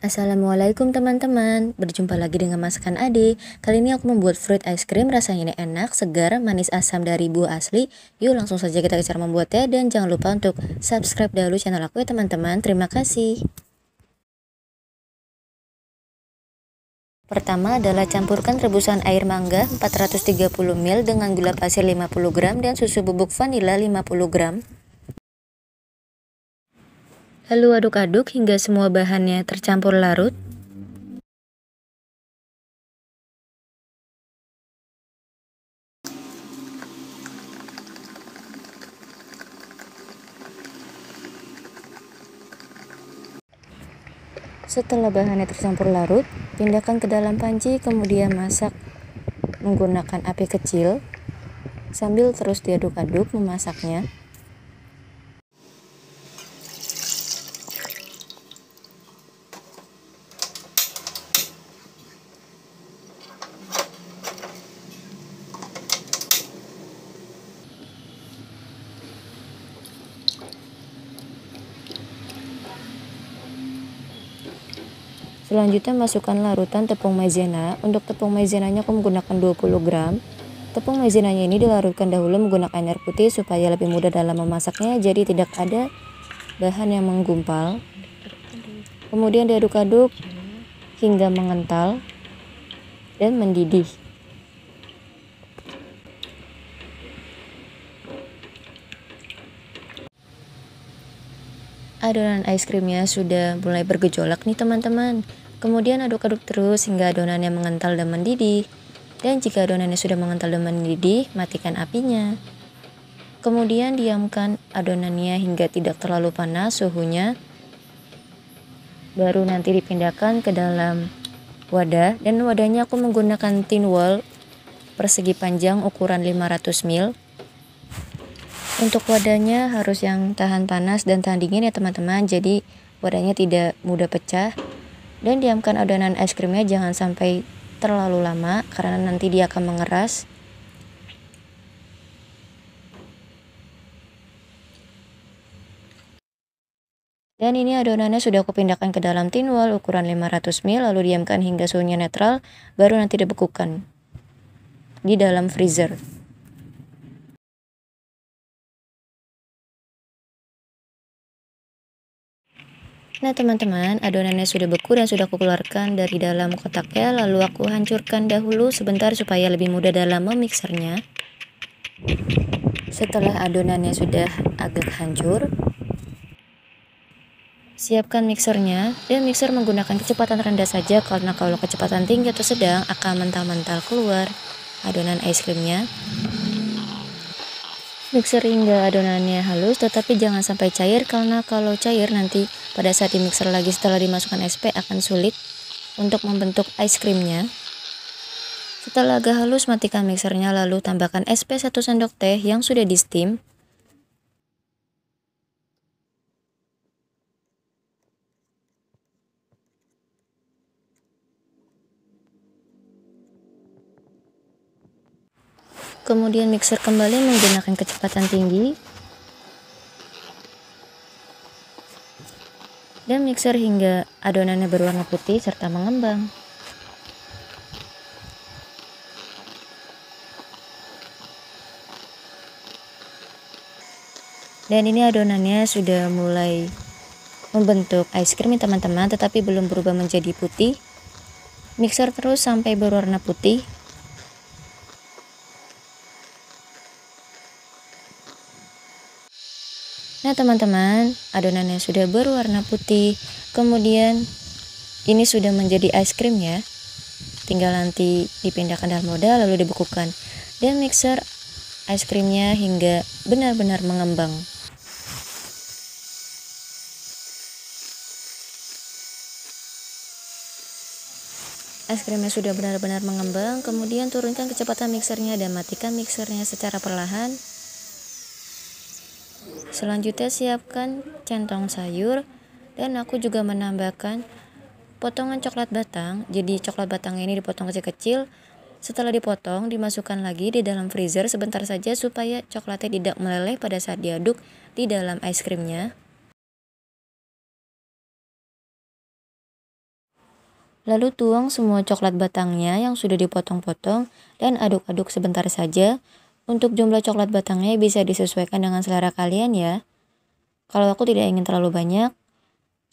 Assalamualaikum teman-teman, berjumpa lagi dengan masakan Ade. Kali ini aku membuat fruit ice cream, rasanya ini enak, segar, manis asam dari buah asli. Yuk langsung saja kita ke cara membuatnya, dan jangan lupa untuk subscribe dahulu channel aku ya teman-teman. Terima kasih. Pertama adalah campurkan rebusan air mangga 430 ml dengan gula pasir 50 gram dan susu bubuk vanila 50 gram. Lalu aduk-aduk hingga semua bahannya tercampur larut. Setelah bahannya tercampur larut, pindahkan ke dalam panci, kemudian masak menggunakan api kecil sambil terus diaduk-aduk memasaknya. Selanjutnya masukkan larutan tepung maizena. Untuk tepung maizenanya aku menggunakan 20 gram. Tepung maizenanya ini dilarutkan dahulu menggunakan air putih supaya lebih mudah dalam memasaknya, jadi tidak ada bahan yang menggumpal. Kemudian diaduk-aduk hingga mengental dan mendidih. Adonan es krimnya sudah mulai bergejolak nih teman-teman. Kemudian aduk-aduk terus hingga adonannya mengental dan mendidih. Dan jika adonannya sudah mengental dan mendidih, matikan apinya. Kemudian diamkan adonannya hingga tidak terlalu panas suhunya. Baru nanti dipindahkan ke dalam wadah, dan wadahnya aku menggunakan tin wall persegi panjang ukuran 500 ml. Untuk wadahnya harus yang tahan panas dan tahan dingin ya teman-teman, jadi wadahnya tidak mudah pecah. Dan diamkan adonan es krimnya jangan sampai terlalu lama karena nanti dia akan mengeras. Dan ini adonannya sudah aku pindahkan ke dalam tin wall ukuran 500 ml, lalu diamkan hingga suhunya netral, baru nanti dibekukan di dalam freezer. Nah teman-teman, adonannya sudah beku dan sudah aku keluarkan dari dalam kotaknya, lalu aku hancurkan dahulu sebentar supaya lebih mudah dalam memiksernya. Setelah adonannya sudah agak hancur, siapkan mixernya, dan mixer menggunakan kecepatan rendah saja karena kalau kecepatan tinggi atau sedang akan mental-mental keluar adonan es krimnya. Mixer hingga adonannya halus, tetapi jangan sampai cair karena kalau cair nanti pada saat dimixer lagi setelah dimasukkan SP akan sulit untuk membentuk es krimnya. Setelah agak halus, matikan mixernya lalu tambahkan SP 1 sendok teh yang sudah di steam. Kemudian mixer kembali menggunakan kecepatan tinggi. Dan mixer hingga adonannya berwarna putih serta mengembang. Dan ini adonannya sudah mulai membentuk es krim teman-teman, tetapi belum berubah menjadi putih. Mixer terus sampai berwarna putih. Nah teman-teman, adonannya sudah berwarna putih. Kemudian ini sudah menjadi es krim ya. Tinggal nanti dipindahkan dalam wadah lalu dibekukan. Dan mixer es krimnya hingga benar-benar mengembang. Es krimnya sudah benar-benar mengembang, kemudian turunkan kecepatan mixernya dan matikan mixernya secara perlahan. Selanjutnya siapkan centong sayur, dan aku juga menambahkan potongan coklat batang. Jadi coklat batang ini dipotong kecil-kecil. Setelah dipotong, dimasukkan lagi di dalam freezer sebentar saja supaya coklatnya tidak meleleh pada saat diaduk di dalam es krimnya. Lalu tuang semua coklat batangnya yang sudah dipotong-potong dan aduk-aduk sebentar saja. Untuk jumlah coklat batangnya bisa disesuaikan dengan selera kalian ya. Kalau aku tidak ingin terlalu banyak,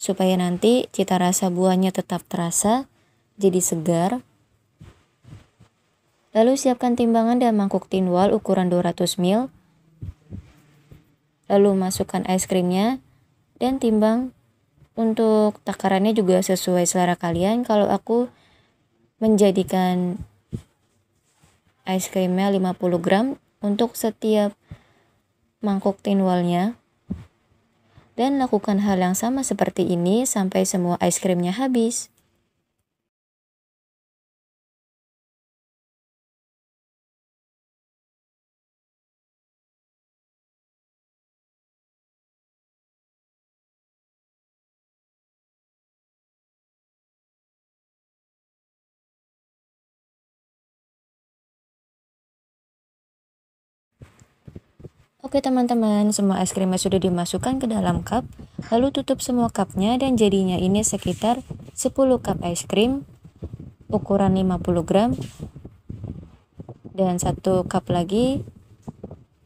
supaya nanti cita rasa buahnya tetap terasa, jadi segar. Lalu siapkan timbangan dan mangkuk tinwal ukuran 200 ml. Lalu masukkan es krimnya dan timbang. Untuk takarannya juga sesuai selera kalian. Kalau aku menjadikan es krimnya 50 gram untuk setiap mangkuk tinwalnya. Dan lakukan hal yang sama seperti ini sampai semua es krimnya habis. Oke teman-teman, semua es krimnya sudah dimasukkan ke dalam cup. Lalu tutup semua cupnya dan jadinya ini sekitar 10 cup es krim ukuran 50 gram. Dan 1 cup lagi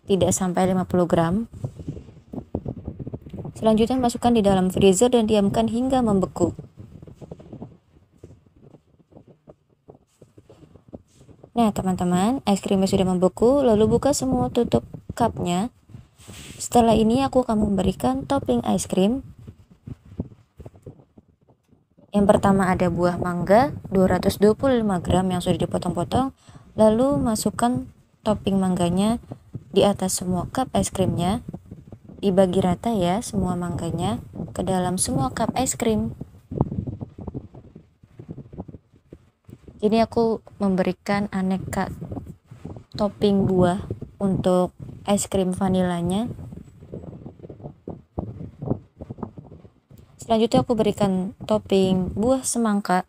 tidak sampai 50 gram. Selanjutnya masukkan di dalam freezer dan diamkan hingga membeku. Nah teman-teman, es krimnya sudah membeku, lalu buka semua tutup cupnya. Setelah ini aku akan memberikan topping es krim. Yang pertama ada buah mangga 225 gram yang sudah dipotong-potong. Lalu masukkan topping mangganya di atas semua cup es krimnya. Dibagi rata ya semua mangganya ke dalam semua cup es krim. Jadi aku memberikan aneka topping buah untuk es krim vanilanya. Selanjutnya aku berikan topping buah semangka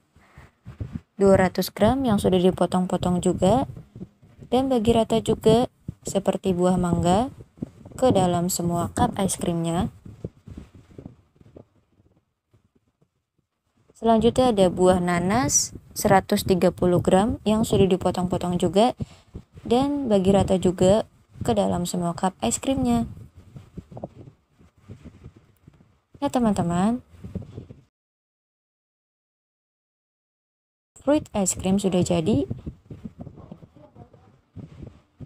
200 gram yang sudah dipotong-potong juga. Dan bagi rata juga seperti buah mangga ke dalam semua cup es krimnya. Selanjutnya ada buah nanas 130 gram yang sudah dipotong-potong juga. Dan bagi rata juga ke dalam semua cup es krimnya. Nah teman-teman, fruit es krim sudah jadi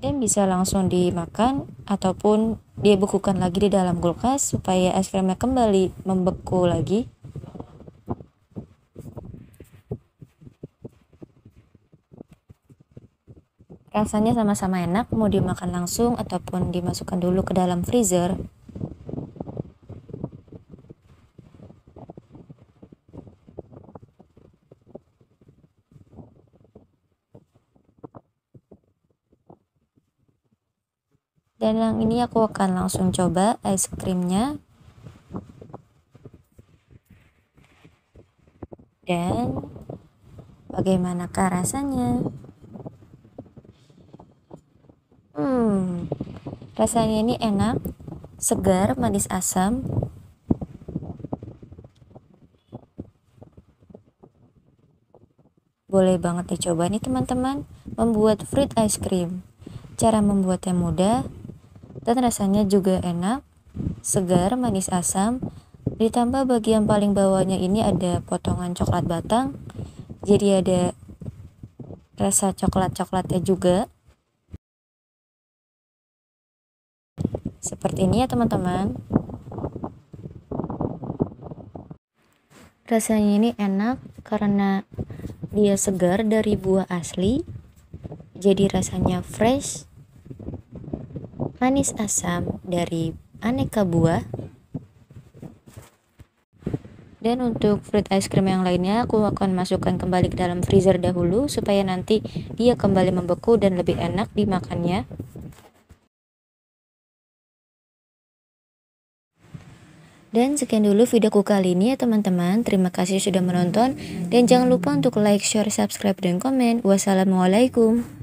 dan bisa langsung dimakan ataupun dibekukan lagi di dalam kulkas supaya es krimnya kembali membeku lagi. Rasanya sama-sama enak, mau dimakan langsung ataupun dimasukkan dulu ke dalam freezer. Dan yang ini aku akan langsung coba es krimnya. Dan bagaimanakah rasanya? Rasanya ini enak, segar, manis asam. Boleh banget dicoba nih teman-teman, membuat fruit ice cream. Cara membuatnya mudah dan rasanya juga enak, segar, manis asam. Ditambah bagian paling bawahnya ini ada potongan coklat batang. Jadi ada rasa coklat-coklatnya juga. Seperti ini ya teman-teman. Rasanya ini enak karena dia segar dari buah asli. Jadi rasanya fresh, manis asam dari aneka buah. Dan untuk fruit ice cream yang lainnya aku akan masukkan kembali ke dalam freezer dahulu supaya nanti dia kembali membeku dan lebih enak dimakannya. Dan sekian dulu videoku kali ini ya teman-teman. Terima kasih sudah menonton dan jangan lupa untuk like, share, subscribe, dan komen. Wassalamualaikum.